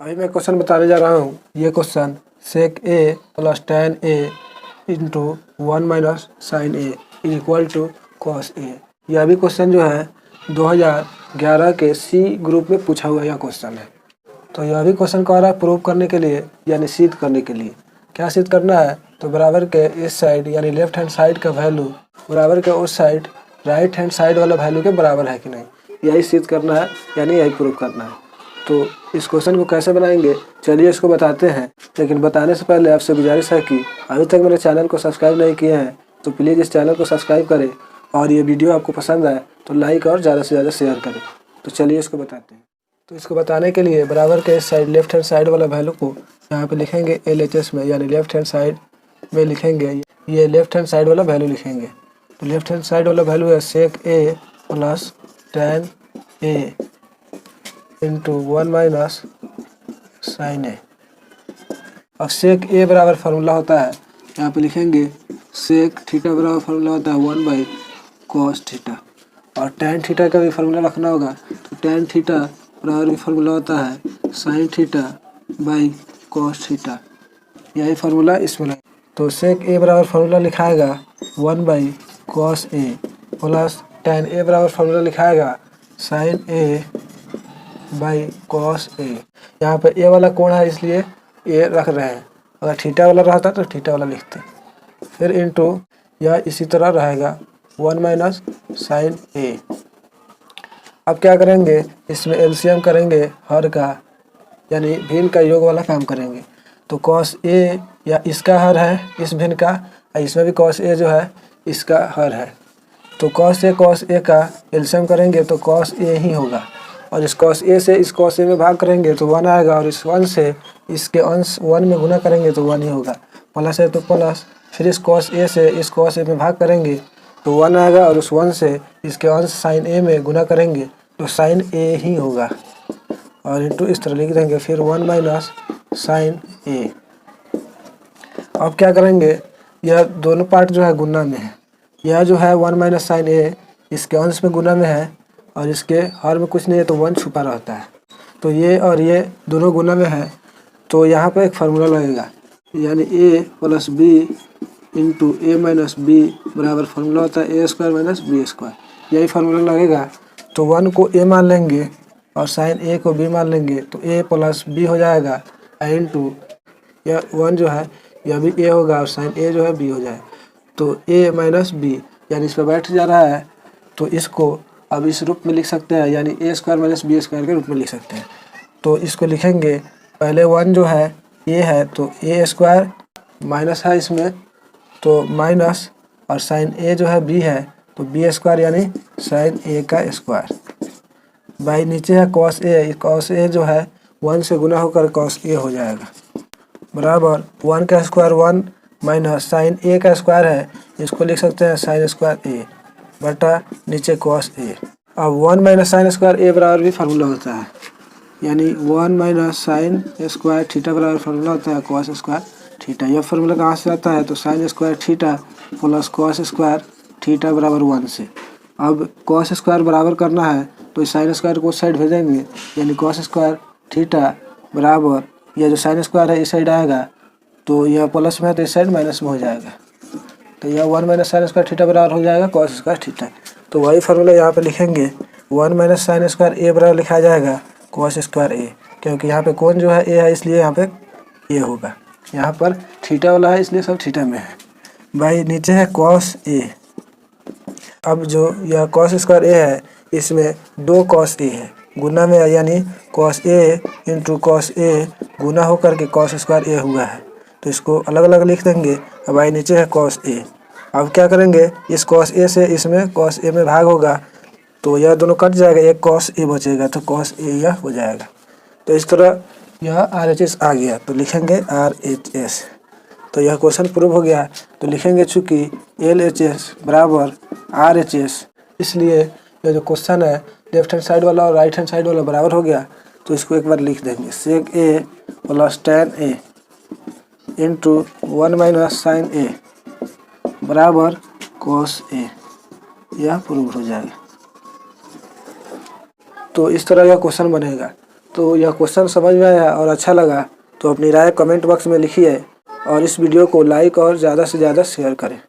अभी मैं क्वेश्चन बताने जा रहा हूँ। ये question secA+tanA into 1 minus sin A is equal to cos A। यह भी क्वेश्चन जो है 2011 के सी ग्रुप में पूछा हुआ यह क्वेश्चन है। तो यह भी क्वेश्चन कह रहा है प्रूव करने के लिए यानी सिद्ध करने के लिए। क्या सिद्ध करना है? तो बराबर के इस साइड यानी लेफ्ट हैंड साइड का वैल्यू बराबर के उस साइड राइट हैंड साइड वाला वैल्यू के बराबर है कि नहीं, यही सिद्ध करना है यानी यही प्रूव करना है। तो इस क्वेश्चन को कैसे बनाएंगे चलिए इसको बताते हैं। लेकिन बताने से पहले आपसे गुजारिश है कि अभी तक मेरे चैनल को सब्सक्राइब नहीं किए हैं तो प्लीज़ इस चैनल को सब्सक्राइब करें और ये वीडियो आपको पसंद आए तो लाइक और ज़्यादा से ज़्यादा शेयर करें। तो चलिए इसको बताते हैं। तो इसको बताने के लिए बराबर के इस साइड लेफ्ट हैंड साइड वाला वैल्यू को यहाँ पे लिखेंगे LHS में, यानी लेफ्ट हैंड साइड में लिखेंगे। ये लेफ्ट हैंड साइड वाला वैल्यू लिखेंगे। तो लेफ्ट हैंड साइड वाला वैल्यू है secA+tanA into 1 minus sin A। अब secA बराबर फार्मूला होता है, यहाँ पे लिखेंगे sec थीटा बराबर फार्मूला होता है 1/cos थीटा। और tan थीटा का भी फार्मूला रखना होगा, तो tan थीटा बराबर भी फार्मूला होता है sin थीटा/cos थीटा। यही फार्मूला इसमें लगा। तो secA बराबर फार्मूला लिखाएगा 1/cos A plus tan A बराबर फार्मूला लिखाएगा sin A/cos A। यहाँ पे A वाला कोण है इसलिए A रख रहे हैं, अगर थीटा वाला रहता तो थीटा वाला लिखते। फिर इंटू यह इसी तरह रहेगा 1 माइनस sin A। अब क्या करेंगे, इसमें एलसीएम करेंगे हर का, यानी भिन्न का योग वाला काम करेंगे। तो cos A या इसका हर है इस भिन्न का, और इसमें भी cos A जो है इसका हर है। तो cos A का एलसीएम करेंगे तो cos A ही होगा, और इस cos A से इस cos A में भाग करेंगे तो 1 आएगा, और इस 1 से इसके अंश 1 में गुना करेंगे तो 1 ही होगा। प्लस है तो प्लस, फिर इस cos A से इस cos A में भाग करेंगे तो 1 आएगा, और उस 1 से इसके अंश sin A में गुना करेंगे तो sin A ही होगा, और इंटू इस तरह लिख देंगे फिर 1 माइनस sin A। अब क्या करेंगे, यह दोनों पार्ट जो है गुना में है। यह जो है 1 माइनस sin A इसके अंश में गुना में है, और इसके हर में कुछ नहीं है तो 1 छुपा रहता है। तो ये और ये दोनों गुना में है, तो यहाँ पे एक फार्मूला लगेगा, यानी A plus B into A minus B बराबर फार्मूला होता है A square minus B square. यही फार्मूला लगेगा। तो 1 को A मान लेंगे और sin A को B मान लेंगे तो A प्लस B हो जाएगा, इंटू यह 1 जो है यह भी A होगा और sin A जो है B हो जाए। तो A माइनस B यानी इस पर बैठ जा रहा है, तो इसको अब इस रूप में लिख सकते हैं, यानी A square minus B square के रूप में लिख सकते हैं। तो इसको लिखेंगे, पहले 1 जो है A है तो A स्क्वायर माइनस है इसमें तो माइनस, और sin A जो है B है तो B स्क्वायर यानी sin A का स्क्वायर बाई नीचे है cos A जो है 1 से गुना होकर cos A हो जाएगा, बराबर 1 का स्क्वायर 1 माइनस sin A का स्क्वायर है, इसको लिख सकते हैं sin स्क्वायर A बटा नीचे cos A। अब 1 माइनस sin स्क्वायर A बराबर भी फार्मूला होता है, यानी 1 माइनस sin स्क्वायर थीटा बराबर फार्मूला होता है cos स्क्वायर थीटा। यह फार्मूला कहाँ से आता है, तो sin square theta plus cos square theta बराबर 1 से। अब cos स्क्वायर बराबर करना है तो इस sin स्क्वायर को उस साइड भेजेंगे, यानी cos स्क्वायर थीटा बराबर यह जो sin स्क्वायर है इस साइड आएगा, तो यह प्लस में है तो इस साइड माइनस में हो जाएगा। तो यह 1 माइनस sin स्क्वायर थीटा बराबर हो जाएगा cos स्क्वायर थीटा। तो वही फार्मूला यहाँ पे लिखेंगे, 1 माइनस sin स्क्वायर A बराबर लिखा जाएगा cos स्क्वायर A, क्योंकि यहाँ पे कोण जो है A है इसलिए यहाँ पे A होगा। यहाँ पर थीटा वाला है इसलिए सब थीटा में है। भाई नीचे है cos A। अब जो यह cos स्क्वायर A है इसमें 2 cos A है गुना में है, यानी cos A into cos A गुना होकर के cos स्क्वायर A हुआ है, तो इसको अलग अलग लिख देंगे। अब भाई नीचे है cos A। अब क्या करेंगे, इस cos A से इसमें cos A में भाग होगा तो यह दोनों कट जाएगा, एक cos A बचेगा तो cos A यह हो जाएगा। तो इस तरह यह RHS आ गया तो लिखेंगे RHS। तो यह क्वेश्चन प्रूव हो गया। तो लिखेंगे चूँकि LHS बराबर RHS, इसलिए यह जो क्वेश्चन है लेफ्ट हैंड साइड वाला और राइट हैंड साइड वाला बराबर हो गया। तो इसको एक बार लिख देंगे secA+tanA into 1 minus sin A बराबर cos A। यह प्रूव हो जाएगा। तो इस तरह का क्वेश्चन बनेगा। तो यह क्वेश्चन समझ में आया और अच्छा लगा तो अपनी राय कमेंट बॉक्स में लिखिए और इस वीडियो को लाइक और ज़्यादा से ज़्यादा शेयर करें।